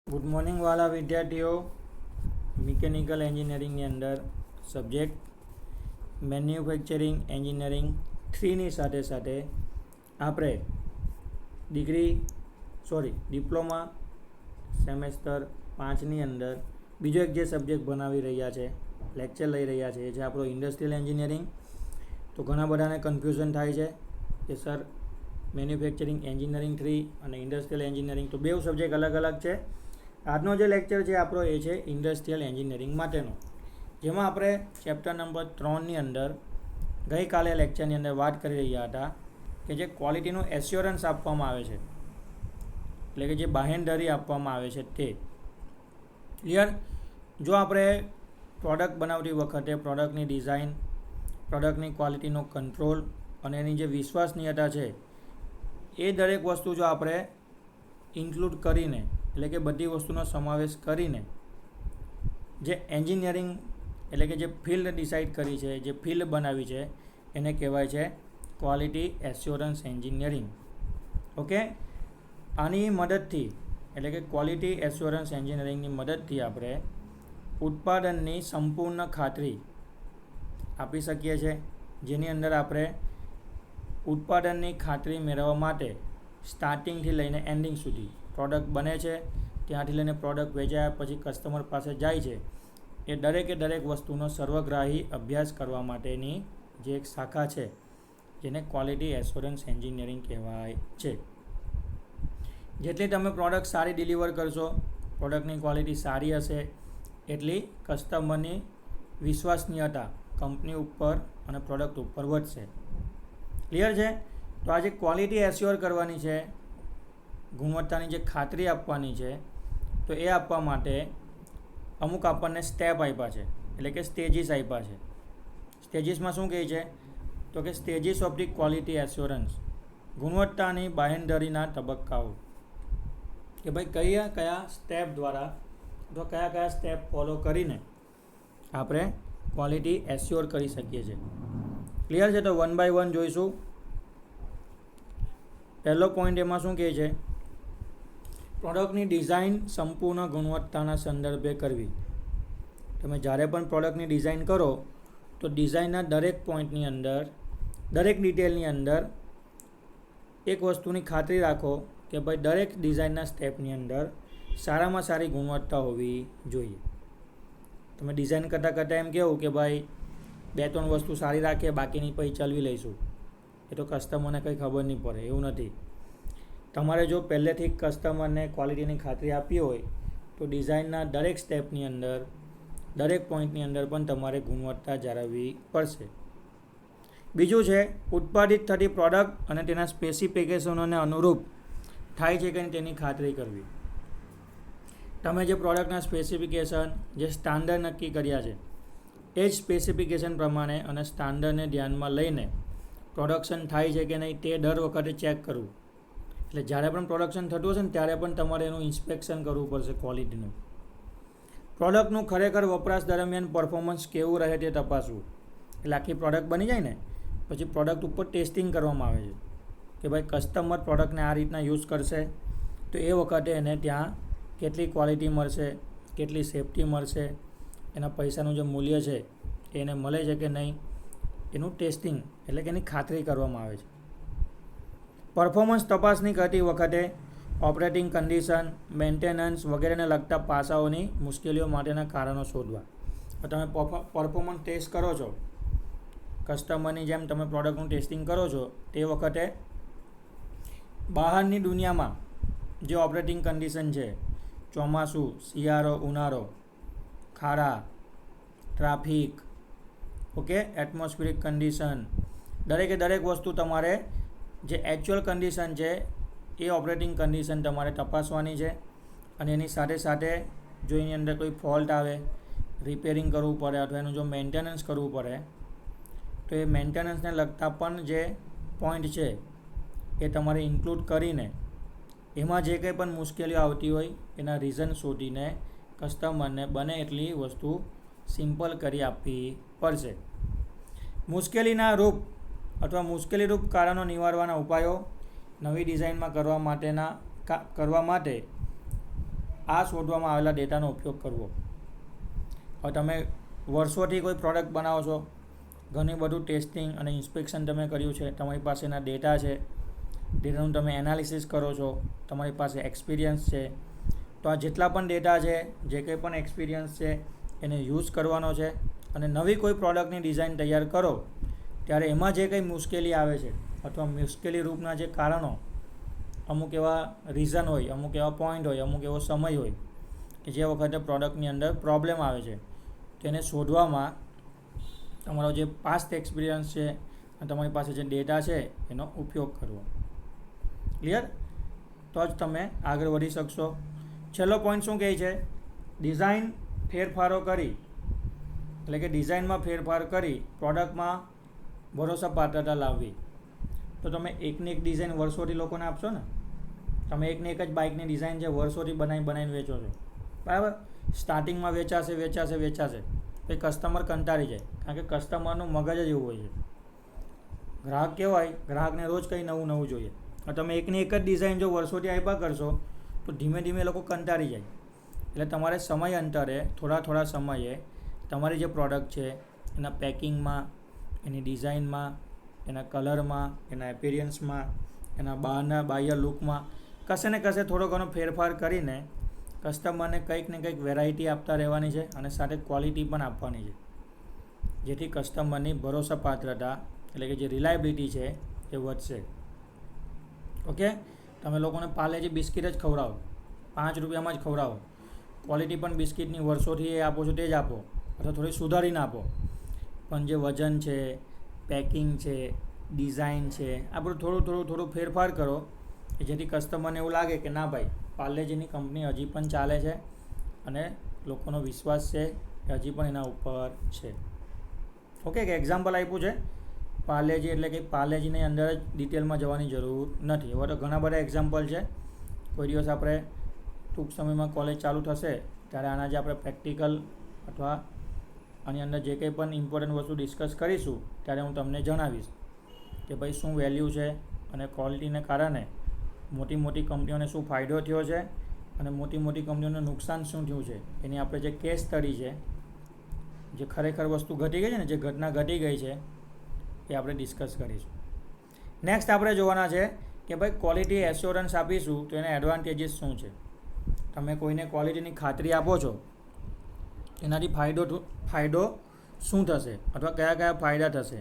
Good morning વાલા વિદ્યાર્થીઓ. Mechanical એન્જિનિયરિંગની અંદર સબ્જેક્ટ મેન્યુફેક્ચરિંગ એન્જિનિયરિંગ 3ની સાથે સાથે આપણે ડિપ્લોમા સેમેસ્ટર 5ની અંદર બીજો એક જે સબ્જેક્ટ ભણાવી રહ્યા છે, લેક્ચર લઈ રહ્યા છે, એ છે આપણો ઇન્ડસ્ટ્રીયલ એન્જિનિયરિંગ. તો ઘણા બધાને કન્ફ્યુઝન થાય છે કે સર મેન્યુફેક્ચરિંગ એન્જિનિયરિંગ 3 અને ઇન્ડસ્ટ્રીયલ એન્જિનિયરિંગ તો બે સબ્જેક્ટ અલગ અલગ છે. આજનો જે લેક્ચર છે આપણો એ છે ઇન્ડસ્ટ્રીયલ એન્જિનિયરિંગ માટેનો, જેમાં આપણે ચેપ્ટર નંબર 3ની અંદર ગઈકાલે લેક્ચરની અંદર વાત કરી રહ્યા હતા કે જે ક્વોલિટીનું એશ્યોરન્સ આપવામાં આવે છે, એટલે કે જે બાહેંધરી આપવામાં આવે છે તે ક્લિયર. જો આપણે પ્રોડક્ટ બનાવતી વખતે પ્રોડક્ટની ડિઝાઇન, પ્રોડક્ટની ક્વોલિટીનો કંટ્રોલ અને એની જે વિશ્વસનીયતા છે એ દરેક વસ્તુ જો આપણે ઇન્ક્લુડ કરીને, એટલે કે બધી વસ્તુનો સમાવેશ કરીને જે એન્જિનિયરિંગ એટલે કે જે ફિલ્ડ ડિસાઇડ કરી છે, જે ફિલ્ડ બનાવી છે, એને કહેવાય છે ક્વોલિટી એશ્યોરન્સ એન્જિનિયરિંગ. ઓકે, આની મદદથી એટલે કે ક્વોલિટી એશ્યોરન્સ એન્જિનિયરિંગની મદદથી આપણે ઉત્પાદનની સંપૂર્ણ ખાતરી આપી શકીએ છીએ, જેની અંદર આપણે ઉત્પાદનની ખાતરી મેળવવા માટે સ્ટાર્ટિંગથી લઈને એન્ડિંગ સુધી પ્રોડક્ટ બને છે, ત્યાંથી લઈને પ્રોડક્ટ વેચાયા પછી કસ્ટમર પાસે જાય છે, એ દરેક વસ્તુનો સર્વગ્રાહી અભ્યાસ કરવા માટેની જે એક શાખા છે જેને ક્વોલિટી એશ્યોરન્સ એન્જિનિયરિંગ કહેવાય છે. જેટલી તમે પ્રોડક્ટ સારી ડિલિવર કરશો, પ્રોડક્ટની ક્વોલિટી સારી હશે, એટલી કસ્ટમરની વિશ્વસનીયતા કંપની ઉપર અને પ્રોડક્ટ ઉપર વધશે. ક્લિયર છે? તો આ જે ક્વોલિટી એશ્યોર કરવાની છે, ગુણવત્તાની જે ખાતરી આપવાની છે, તો એ આપવા માટે અમુક આપણને સ્ટેપ આપ્યા છે, એટલે કે સ્ટેજીસ આપ્યા છે. સ્ટેજીસમાં શું કહે છે? તો કે stages of the quality assurance, ગુણવત્તાની બાહેંધરીના તબક્કાઓ, કે ભાઈ કયા સ્ટેપ દ્વારા અથવા કયા સ્ટેપ ફોલો કરીને આપણે ક્વોલિટી એશ્યોર કરી શકીએ છીએ. ક્લિયર છે? તો વન બાય વન જોઈશું. પહેલો પોઈન્ટ એમાં શું કહે છે? પ્રોડક્ટની ડિઝાઇન સંપૂર્ણ ગુણવત્તાના સંદર્ભે કરવી. તમે જ્યારે પણ પ્રોડક્ટની ડિઝાઇન કરો તો ડિઝાઇનના દરેક પોઈન્ટની અંદર, દરેક ડિટેલની અંદર એક વસ્તુની ખાતરી રાખો કે ભાઈ દરેક ડિઝાઇનના સ્ટેપની અંદર સારામાં સારી ગુણવત્તા હોવી જોઈએ. તમે ડિઝાઇન કરતાં એમ કહેવું કે ભાઈ 2-3 વસ્તુ સારી રાખીએ, બાકીની પછી ચલાવી લઈશું, એ તો કસ્ટમરને કંઈ ખબર નહીં પડે. એવું નથી. તમારે જો પહેલેથી કસ્ટમરને ક્વોલિટીની ખાતરી આપી હોય તો ડિઝાઇનના દરેક સ્ટેપની અંદર, દરેક પોઈન્ટની અંદર પણ તમારે ગુણવત્તા જાળવવી પડશે. બીજું છે ઉત્પાદિત થતી પ્રોડક્ટ અને તેના સ્પેસિફિકેશનોને અનુરૂપ થાય છે કે તેની ખાતરી કરવી. તમે જે પ્રોડક્ટના સ્પેસિફિકેશન, જે સ્ટાન્ડર્ડ નક્કી કર્યા છે એ જ સ્પેસિફિકેશન પ્રમાણે અને સ્ટાન્ડર્ડને ધ્યાનમાં લઈને પ્રોડક્શન થાય છે કે નહીં તે દર વખતે ચેક કરવું. એટલે જ્યારે પણ પ્રોડક્શન થતું હશે ને ત્યારે પણ તમારે એનું ઇન્સ્પેક્શન કરવું પડશે ક્વોલિટીનું. પ્રોડક્ટનું ખરેખર વપરાશ દરમિયાન પરફોર્મન્સ કેવું રહે તે તપાસવું. એટલે આખી પ્રોડક્ટ બની જાય ને પછી પ્રોડક્ટ ઉપર ટેસ્ટિંગ કરવામાં આવે છે કે ભાઈ કસ્ટમર પ્રોડક્ટને આ રીતના યુઝ કરશે તો એ વખતે એને ત્યાં કેટલી ક્વોલિટી મળશે, કેટલી સેફટી મળશે, એના પૈસાનું જે મૂલ્ય છે એને મળે છે કે નહીં, એનું ટેસ્ટિંગ એટલે કે એની ખાતરી કરવામાં આવે છે. પરફોર્મન્સ તપાસણી કરતી વખતે ઓપરેટિંગ કન્ડિશન, મેન્ટેનન્સ વગેરેને લગતા પાસાઓની મુશ્કેલીઓ માટેના કારણો શોધવા. તમે પરફોર્મન્સ ટેસ્ટ કરો છો, કસ્ટમરની જેમ તમે પ્રોડક્ટનું ટેસ્ટિંગ કરો છો, તે વખતે બહારની દુનિયામાં જે ઓપરેટિંગ કન્ડિશન છે, ચોમાસું, શિયાળો, ઉનાળો, ખાડા, ટ્રાફિક, ઓકે, એટમોસ્ફિરિક કન્ડિશન, દરેક વસ્તુ તમારે જે એકચ્યુઅલ કન્ડિશન છે એ ઓપરેટિંગ કન્ડિશન તમારે તપાસવાની છે. અને એની સાથે સાથે જો એની અંદર કોઈ ફોલ્ટ આવે, રિપેરિંગ કરવું પડે અથવા એનું જો મેન્ટેનન્સ કરવું પડે તો એ મેન્ટેનન્સને લગતા પણ જે પોઈન્ટ છે એ તમારે ઇન્ક્લુડ કરીને એમાં જે કંઈ પણ મુશ્કેલીઓ આવતી હોય એના રીઝન શોધીને કસ્ટમરને બને એટલી વસ્તુ સિમ્પલ કરી આપવી પડશે. મુશ્કેલીના રૂપ અથવા મુશ્કેલીરૂપ કારણો નિવારવાના ઉપાયો નવી ડિઝાઇનમાં કરવા માટે આ શોધવામાં આવેલા ડેટાનો ઉપયોગ કરવો. હવે તમે વર્ષોથી કોઈ પ્રોડક્ટ બનાવો છો, ઘણી બધું ટેસ્ટિંગ અને ઇન્સ્પેક્શન તમે કર્યું છે, તમારી પાસેના ડેટા છે, ડેટાનું તમે એનાલિસિસ કરો છો, તમારી પાસે એક્સપિરિયન્સ છે. તો આ જેટલા પણ ડેટા છે, જે કંઈ પણ એક્સપિરિયન્સ છે, એને યુઝ કરવાનો છે. અને નવી કોઈ પ્રોડક્ટની ડિઝાઇન તૈયાર કરો ત્યારે એમાં જે કંઈ મુશ્કેલી આવે છે અથવા મુશ્કેલી રૂપના જે કારણો, અમુક એવા રીઝન હોય, અમુક એવા પોઈન્ટ હોય, અમુક એવો સમય હોય કે જે વખતે પ્રોડક્ટની અંદર પ્રોબ્લેમ આવે છે, તેને શોધવામાં તમારો જે પાસ્ટ એક્સપિરિયન્સ છે અને તમારી પાસે જે ડેટા છે એનો ઉપયોગ કરવો. ક્લિયર? તો જ તમે આગળ વધી શકશો. છેલ્લો પોઈન્ટ શું કહે છે? ડિઝાઇન ફેરફારો કરી, એટલે કે ડિઝાઇનમાં ફેરફાર કરી પ્રોડક્ટમાં ભરોસાપાત્રતા લાવવી. તો તમે એકની એક ડિઝાઇન વર્ષોથી લોકોને આપશો ને. તમે એકની એક જ બાઇકની ડિઝાઇન છે વર્ષોથી બનાવીને વેચો છો, બરાબર. સ્ટાર્ટિંગમાં વેચાશે પછી કસ્ટમર કંટાળી જાય, કારણ કે કસ્ટમરનું મગજ જ એવું હોય છે. ગ્રાહક કેવો હોય? ગ્રાહકને રોજ કંઈ નવું નવું જોઈએ. તમે એકની એક જ ડિઝાઇન જો વર્ષોથી આપ્યા કરશો તો ધીમે ધીમે લોકો કંટાળી જાય. એટલે તમારે સમય અંતરે થોડા સમયે તમારી જે પ્રોડક્ટ છે એના પેકિંગમાં, એની ડિઝાઇનમાં, એના કલરમાં, એના એપિરિયન્સમાં, એના બહારના બાહ્ય લુકમાં કશે ને કશે થોડો ઘણો ફેરફાર કરીને કસ્ટમરને કંઈક ને કંઈક વેરાયટી આપતા રહેવાની છે અને સાથે ક્વોલિટી પણ આપવાની છે, જેથી કસ્ટમરની ભરોસાપાત્રતા એટલે કે જે રિલાયબિલિટી છે એ વધશે. ઓકે? તમે લોકોને પાર્લેજી બિસ્કિટ જ ખવડાવો, 5 રૂપિયામાં જ ખવડાવો, ક્વોલિટી પણ બિસ્કિટની વર્ષોથી એ આપો છો તે જ આપો, અથવા થોડી સુધારીને આપો, પણ જે વજન છે, પેકિંગ છે, ડિઝાઇન છે, આ બધું થોડું ફેરફાર કરો કે જેથી કસ્ટમરને એવું લાગે કે ના ભાઈ, પાર્લેજીની કંપની હજી પણ ચાલે છે અને લોકોનો વિશ્વાસ છે કે હજી પણ એના ઉપર છે. ઓકે? કે એક્ઝામ્પલ આપ્યું છે પાર્લેજી, એટલે કે પાર્લેજીની અંદર જ ડિટેલમાં જવાની જરૂર નથી. હવે તો ઘણા બધા એક્ઝામ્પલ છે. કોઈ દિવસ આપણે ટૂંક સમયમાં કોલેજ ચાલુ થશે ત્યારે આના જે આપણે પ્રેક્ટિકલ અથવા આની અંદર જે કંઈ પણ ઇમ્પોર્ટન્ટ વસ્તુ ડિસ્કસ કરીશું ત્યારે હું તમને જણાવીશ કે ભાઈ શું વેલ્યુ છે અને ક્વોલિટીને કારણે મોટી કંપનીઓને શું ફાયદો થયો છે અને મોટી કંપનીઓને નુકસાન શું થયું છે. એની આપણે જે કેસ સ્ટડી છે, જે ખરેખર વસ્તુ ઘટી ગઈ છે ને, જે ઘટના ઘટી ગઈ છે એ આપણે ડિસ્કસ કરીશું. નેક્સ્ટ આપણે જોવાના છે કે ભાઈ ક્વોલિટી એશ્યોરન્સ આપીશું તો એના એડવાન્ટેજીસ શું છે. તમે કોઈને ક્વોલિટીની ખાતરી આપો છો, એનાથી ફાયદો શું થશે અથવા કયા ફાયદા થશે.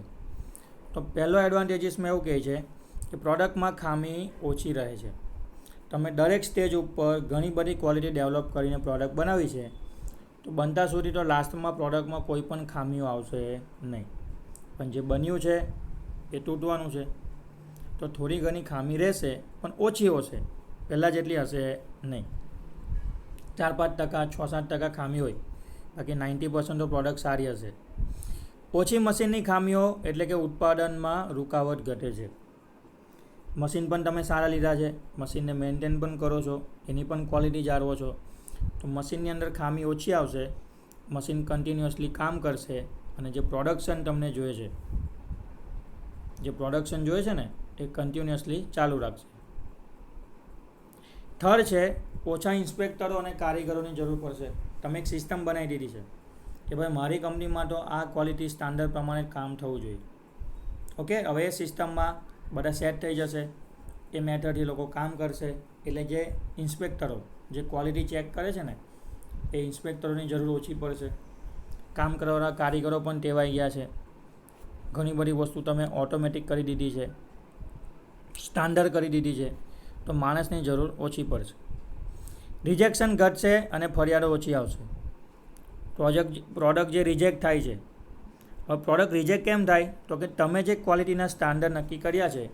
તો પહેલો એડવાન્ટેજીસમાં એવું કહે છે કે પ્રોડક્ટમાં ખામી ઓછી રહે છે. તમે દરેક સ્ટેજ ઉપર ઘણી બધી ક્વોલિટી ડેવલપ કરીને પ્રોડક્ટ બનાવી છે, તો બનતા સુધી તો લાસ્ટમાં પ્રોડક્ટમાં કોઈ પણ ખામીઓ આવશે નહીં, પણ જે બન્યું છે એ તૂટવાનું છે. તો થોડી ઘણી ખામી રહેશે પણ ઓછી હશે, પહેલાં જેટલી હશે નહીં. 4-5%, 6-7% ખામી હોય, બાકી 90% તો પ્રોડક્ટ સારી હશે. ઓછી મશીનની ખામીઓ એટલે કે ઉત્પાદનમાં રૂકાવટ ઘટે છે. મશીન પણ તમે સારા લીધા છે, મશીનને મેન્ટેન પણ કરો છો, એની પણ ક્વોલિટી જાળવો છો, તો મશીનની અંદર ખામી ઓછી આવશે, મશીન કન્ટિન્યુઅસલી કામ કરશે અને જે પ્રોડક્શન તમને જોઈએ છે ને એ કન્ટિન્યુઅસલી ચાલુ રાખશે. થર્ડ છે ઓછા ઇન્સ્પેક્ટરો અને કારીગરોની જરૂર પડશે. તમે એક સિસ્ટમ બનાવી દીધી છે કે ભાઈ મારી કંપનીમાં તો આ ક્વોલિટી સ્ટાન્ડર્ડ પ્રમાણે કામ થવું જોઈએ. ઓકે? હવે એ સિસ્ટમમાં બધા સેટ થઈ જશે, એ મેથડથી લોકો કામ કરશે. એટલે જે ઇન્સ્પેક્ટરો જે ક્વોલિટી ચેક કરે છે ને એ ઇન્સ્પેક્ટરોની જરૂર ઓછી પડશે. કામ કરવાવાળા કારીગરો પણ ટેવાઈ ગયા છે. ઘણી બધી વસ્તુ તમે ઓટોમેટિક કરી દીધી છે, સ્ટાન્ડર્ડ કરી દીધી છે, તો માણસની જરૂર ઓછી પડશે. રિજેક્શન ઘટશે અને ફરિયાદો ઓછી આવશે. પ્રોડક્ટ જે રિજેક્ટ થાય છે, હવે પ્રોડક્ટ રિજેક્ટ કેમ થાય? તો કે તમે જે ક્વોલિટીના સ્ટાન્ડર્ડ નક્કી કર્યા છે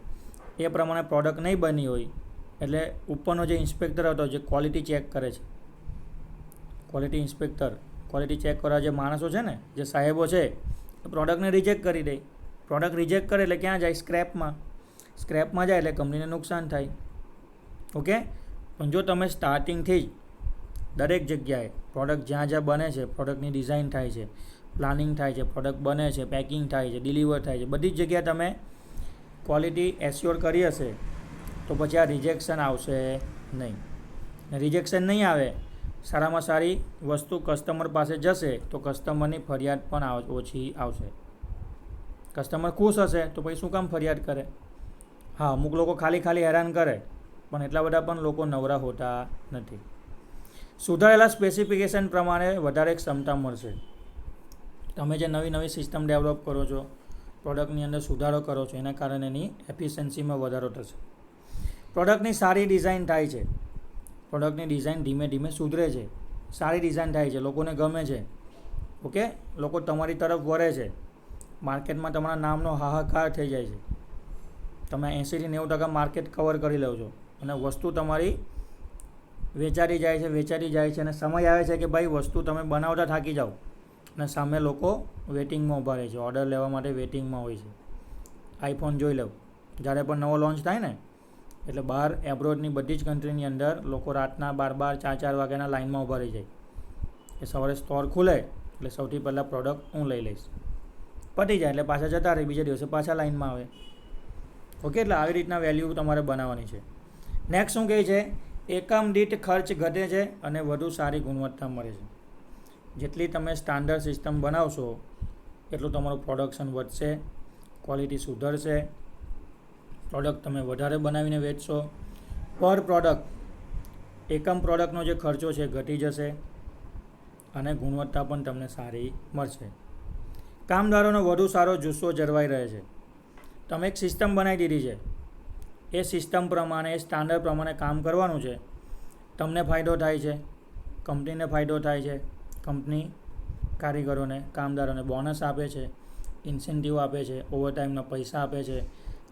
એ પ્રમાણે પ્રોડક્ટ નહીં બની હોય, એટલે ઉપરનો જે ઇન્સ્પેક્ટર હતો જે ક્વોલિટી ચેક કરે છે, ક્વોલિટી ઇન્સ્પેક્ટર, ક્વોલિટી ચેક કરવા જે માણસો છે ને, જે સાહેબો છે, એ પ્રોડક્ટને રિજેક્ટ કરી દે. પ્રોડક્ટ રિજેક્ટ કરે એટલે ક્યાં જાય? સ્ક્રેપમાં જાય એટલે કંપનીને નુકસાન થાય. ઓકે? પણ જો તમે સ્ટાર્ટિંગથી જ દરેક જગ્યાએ પ્રોડક્ટ જ્યાં બને છે, પ્રોડક્ટની ડિઝાઇન થાય છે, પ્લાનિંગ થાય છે, પ્રોડક્ટ બને છે, પેકિંગ થાય છે, ડિલિવર થાય છે, બધી જ જગ્યાએ તમે ક્વોલિટી એશ્યોર કરી હશે તો પછી આ રિજેક્શન આવશે નહીં. રિજેક્શન નહીં આવે સારામાં સારી વસ્તુ કસ્ટમર પાસે જશે તો કસ્ટમરની ફરિયાદ પણ ઓછી આવશે. કસ્ટમર ખુશ હશે તો પછી શું કામ ફરિયાદ કરે? હા, અમુક લોકો ખાલી હેરાન કરે, પણ એટલા બધા પણ લોકો નવરા હોતા નથી. સુધારેલા સ્પેસિફિકેશન પ્રમાણે વધારે ક્ષમતા મળશે. તમે જે નવી સિસ્ટમ ડેવલપ કરો છો, પ્રોડક્ટની અંદર સુધારો કરો છો, એના કારણે એની એફિશિયન્સીમાં વધારો થશે. પ્રોડક્ટની સારી ડિઝાઇન થાય છે. પ્રોડક્ટની ડિઝાઇન ધીમે ધીમે સુધરે છે, સારી ડિઝાઇન થાય છે, લોકોને ગમે છે. ઓકે, લોકો તમારી તરફ વળે છે, માર્કેટમાં તમારા નામનો હાહાકાર થઈ જાય છે. તમે 80-90% માર્કેટ કવર કરી લો છો અને વસ્તુ તમારી વેચાતી જાય છે અને સમય આવે છે કે ભાઈ વસ્તુ તમે બનાવતા થાકી જાઓ અને સામે લોકો વેટિંગમાં ઊભા રહે છે, ઓર્ડર લેવા માટે વેટિંગમાં હોય છે. આઈફોન જોઈ લો, જ્યારે પણ નવો લોન્ચ થાય ને એટલે બહાર એબ્રોડની બધી જ કન્ટ્રીની અંદર લોકો રાતના 12 4 વાગ્યાના લાઇનમાં ઊભા રહી જાય કે સવારે સ્ટોર ખુલે એટલે સૌથી પહેલાં પ્રોડક્ટ હું લઈ લઈશ. પતી જાય એટલે પાછા જતા રહે, બીજા દિવસે પાછા લાઇનમાં આવે. ઓકે, એટલે આવી રીતના વેલ્યુ તમારે બનાવવાની છે. નેક્સ્ટ શું કહે છે? એકમ દીઠ ખર્ચ ઘટે છે અને વધુ સારી ગુણવત્તા મળે છે. જેટલી તમે સ્ટાન્ડર્ડ સિસ્ટમ બનાવશો એટલું તમારું પ્રોડક્શન વધશે, ક્વોલિટી સુધરશે, પ્રોડક્ટ તમે વધારે બનાવીને વેચશો. પર પ્રોડક્ટ, એકમ પ્રોડક્ટનો જે ખર્ચો છે ઘટી જશે અને ગુણવત્તા પણ તમને સારી મળશે. કામદારોનો વધુ સારો જુસ્સો જળવાઈ રહે છે. તમે એક સિસ્ટમ બનાવી દીધી છે, એ સિસ્ટમ પ્રમાણે, એ સ્ટાન્ડર્ડ પ્રમાણે કામ કરવાનું છે. તમને ફાયદો થાય છે, કંપનીને ફાયદો થાય છે. કંપની કારીગરોને, કામદારોને બોનસ આપે છે, ઇન્સેન્ટિવ આપે છે, ઓવરટાઈમના પૈસા આપે છે,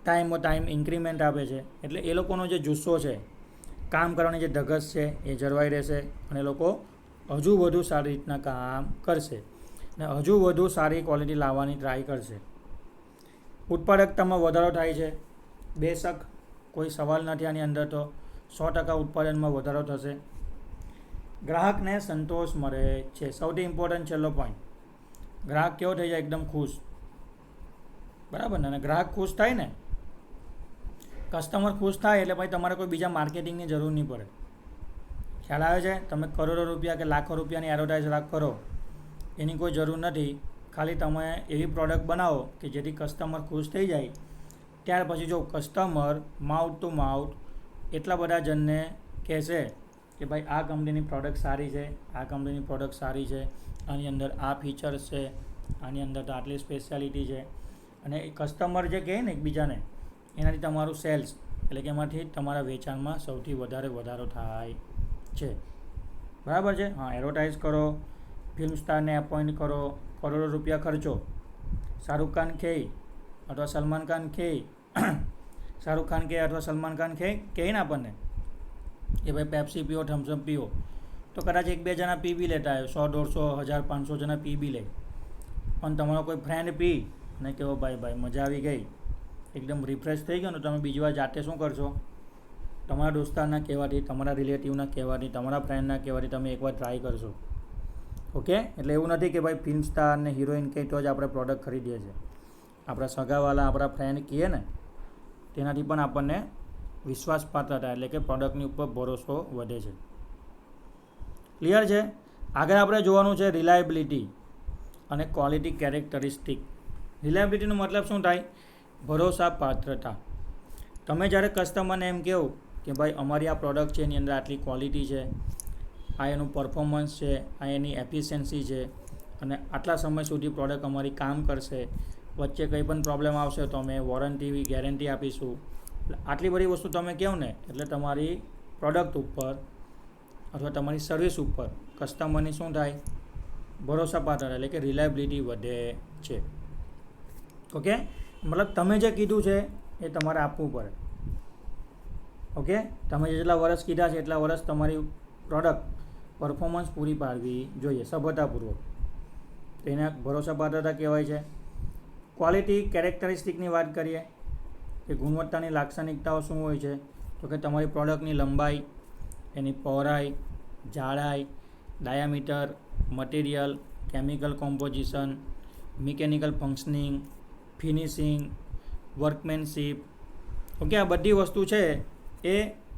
ટાઈમ ઇન્ક્રીમેન્ટ આપે છે. એટલે એ લોકોનો જે જુસ્સો છે, કામ કરવાની જે ધગશ છે એ જળવાઈ રહેશે અને લોકો હજુ વધુ સારી રીતના કામ કરશે અને હજુ વધુ સારી ક્વોલિટી લાવવાની ટ્રાય કરશે. ઉત્પાદકતામાં વધારો થાય છે. બેશક કોઈ સવાલ નથી આની અંદર, તો 100% ઉત્પાદનમાં વધારો થશે. ગ્રાહકને સંતોષ મળે છે. સૌથી ઇમ્પોર્ટન્ટ છેલ્લો પોઈન્ટ, ગ્રાહક કેવો થઈ જાય? એકદમ ખુશ. બરાબર ને? અને ગ્રાહક ખુશ થાય ને, કસ્ટમર ખુશ થાય એટલે ભાઈ તમારે કોઈ બીજા માર્કેટિંગની જરૂર નહીં પડે. ખ્યાલ આવે છે? તમે કરોડો રૂપિયા કે લાખો રૂપિયાની એડવર્ટાઇઝ કરો એની કોઈ જરૂર નથી. ખાલી તમે એવી પ્રોડક્ટ બનાવો કે જેથી કસ્ટમર ખુશ થઈ જાય. ત્યાર પછી જો કસ્ટમર માઉથ ટુ માઉથ એટલા બધા જણને કહેશે કે ભાઈ આ કંપનીની પ્રોડક્ટ સારી છે, આ કંપનીની પ્રોડક્ટ સારી છે, આની અંદર આ ફીચર્સ છે, આની અંદર તો આટલી સ્પેશિયાલિટી છે, અને એ કસ્ટમર જે કહે ને એકબીજાને, એનાથી તમારું સેલ્સ એટલે કે એમાંથી તમારા વેચાણમાં સૌથી વધારે વધારો થાય છે. બરાબર છે? હા, એડવર્ટાઇઝ કરો, ફિલ્મ સ્ટારને એપોઇન્ટ કરો, કરોડો રૂપિયા ખર્ચો, શાહરૂખ ખાન કહે અથવા સલમાન ખાન કહે, શાહરૂખ ખાન કહે અથવા સલમાન ખાન કહે ને આપણને કે ભાઈ પેપ્સી પીઓ, થમ્સઅપ પીઓ, તો કદાચ 1-2 જણા પી બી લેતા હોય, 100, 150, 1000, 500 જણા પી બી લે. પણ તમારો કોઈ ફ્રેન્ડ પી અને કહો ભાઈ મજા આવી ગઈ, એકદમ રિફ્રેશ થઈ ગયો ને, તમે બીજી વાર જાતે શું કરશો? તમારા દોસ્તારના કહેવાથી, તમારા રિલેટિવના કહેવાથી, તમારા ફ્રેન્ડના કહેવાથી તમે એકવાર ટ્રાય કરશો. ઓકે, એટલે એવું નથી કે ભાઈ ફિલ્મ સ્ટાર ને હિરોઈન કહે તો જ આપણે પ્રોડક્ટ ખરીદીએ છીએ. આપણા સગાવાલા, આપણા ફ્રેન્ડ કહે ને, તેનાથી પણ આપણને વિશ્વાસપાત્ર થાય, એટલે કે પ્રોડક્ટની ઉપર ભરોસો વધે છે. ક્લિયર છે? આગળ આપણે જોવાનું છે રિલાયબિલિટી અને ક્વોલિટી કેરેક્ટરિસ્ટિક. રિલાયબિલિટીનો મતલબ શું થાય? ભરોસાપાત્રતા. તમે જ્યારે કસ્ટમરને એમ કહો કે ભાઈ અમારી આ પ્રોડક્ટ છે, એની અંદર આટલી ક્વોલિટી છે, આ એનું પરફોર્મન્સ છે, આ એની એફિશિયન્સી છે અને આટલા સમય સુધી પ્રોડક્ટ અમારી કામ કરશે, વચ્ચે કંઈ પણ પ્રોબ્લેમ આવશે તો અમે વોરંટી, ગેરંટી આપીશું. આટલી બધી વસ્તુ તમે કહો ને એટલે તમારી પ્રોડક્ટ ઉપર અથવા તમારી સર્વિસ ઉપર કસ્ટમરની શું થાય? ભરોસાપાત્ર એટલે કે રિલાયબિલિટી વધે છે. ઓકે, મતલબ તમે જે કીધું છે એ તમારે આપવું પડે. ઓકે, તમે જેટલા વર્ષ કીધા છે એટલા વર્ષ તમારી પ્રોડક્ટ પરફોર્મન્સ પૂરી પાડવી જોઈએ સફળતાપૂર્વક. તેને ભરોસાપાત્રતા કહેવાય છે. ક્વોલિટી કેરેક્ટરિસ્ટિકની વાત કરીએ કે ગુણવત્તાની લાક્ષણિકતાઓ શું હોય છે? તો કે તમારી પ્રોડક્ટની લંબાઈ, એની પહોળાઈ, જાડાઈ, diameter, material, chemical composition, mechanical functioning, finishing, workmanship. Okay, આ બધી વસ્તુ છે એ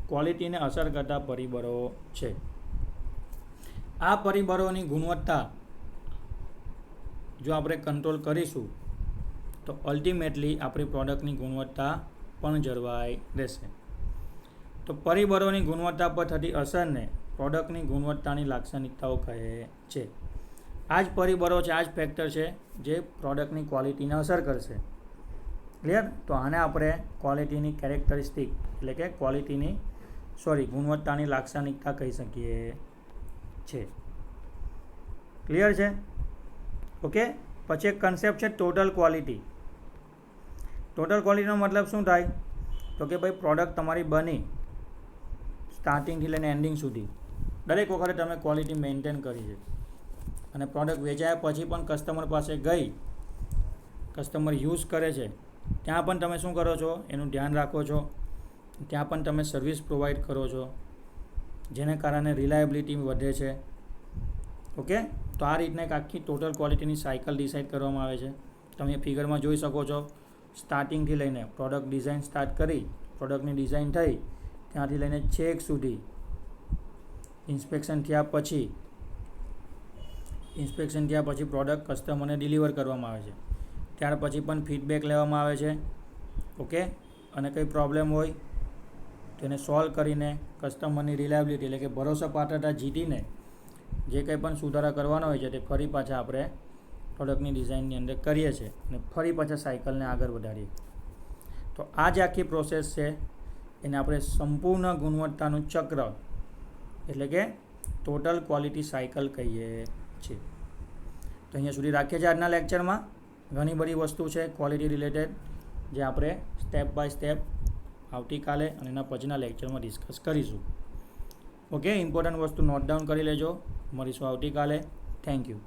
ક્વોલિટીને અસર કરતા પરિબળો છે. આ પરિબળોની ગુણવત્તા જો આપણે કંટ્રોલ કરીશું તો અલ્ટિમેટલી આપણી પ્રોડક્ટની ગુણવત્તા પણ જળવાઈ રહેશે. તો પરિબળોની ગુણવત્તા પર થતી અસરને પ્રોડક્ટની ગુણવત્તાની લાક્ષણિકતાઓ કહે છે. આ જ પરિબળો છે, આ જ ફેક્ટર છે જે પ્રોડક્ટની ક્વોલિટીને અસર કરશે. ક્લિયર? તો આને આપણે ક્વોલિટીની કેરેક્ટરિસ્ટિક એટલે કે ગુણવત્તાની લાક્ષણિકતા કહી શકીએ છે. ક્લિયર છે? ઓકે. પછી એક કન્સેપ્ટ છે ટોટલ ક્વોલિટી. ટોટલ ક્વોલિટીનો મતલબ શું થાય? તો કે ભાઈ પ્રોડક્ટ તમારી બની સ્ટાર્ટિંગથી લઈને એન્ડિંગ સુધી દરેક વખતે તમે ક્વોલિટી મેન્ટેન કરી છે, અને પ્રોડક્ટ વેચાયા પછી પણ કસ્ટમર પાસે ગઈ, કસ્ટમર યુઝ કરે છે, ત્યાં પણ તમે શું કરો છો? એનું ધ્યાન રાખો છો. ત્યાં પણ તમે સર્વિસ પ્રોવાઈડ કરો છો, જેને કારણે રિલાયબિલિટી વધે છે. ઓકે. તો આ રીતના એક આખી ટોટલ ક્વોલિટીની સાયકલ ડિસાઇડ કરવામાં આવે છે. તમે ફિગરમાં જોઈ શકો છો. સ્ટાર્ટિંગથી લઈને પ્રોડક્ટ ડિઝાઇન સ્ટાર્ટ કરી, પ્રોડક્ટની ડિઝાઇન થઈ, ત્યાંથી લઈને છેક સુધી ઇન્સ્પેક્શન થયા પછી પ્રોડક્ટ કસ્ટમરને ડિલિવર કરવામાં આવે છે. ત્યાર પછી પણ ફીડબેક લેવામાં આવે છે. ઓકે. અને કંઈ પ્રોબ્લેમ હોય તો એને સોલ્વ કરીને કસ્ટમરની રિલાયબિલિટી એટલે કે ભરોસાપાત્રતા જીતીને જે કંઈ પણ સુધારા કરવાનો હોય છે તે ફરી પાછા આપણે પ્રોડક્ટની ડિઝાઇનની અંદર કરીએ છીએ અને ફરી પાછા સાયકલને આગળ વધારીએ. તો આ જ આખી પ્રોસેસ છે, એને આપણે સંપૂર્ણ ગુણવત્તાનું ચક્ર એટલે કે ટોટલ ક્વોલિટી સાયકલ કહીએ છીએ. તો અહીંયા સુધી રાખીએ છીએ આજના લેક્ચરમાં. ઘણી બધી વસ્તુ છે ક્વોલિટી રિલેટેડ જે આપણે સ્ટેપ બાય સ્ટેપ આવતીકાલે અને એના પછીના લેક્ચરમાં ડિસ્કસ કરીશું. ઓકે. ઇમ્પોર્ટન્ટ વસ્તુ નોટ ડાઉન કરી લેજો. મળીશું આવતીકાલે. Thank you.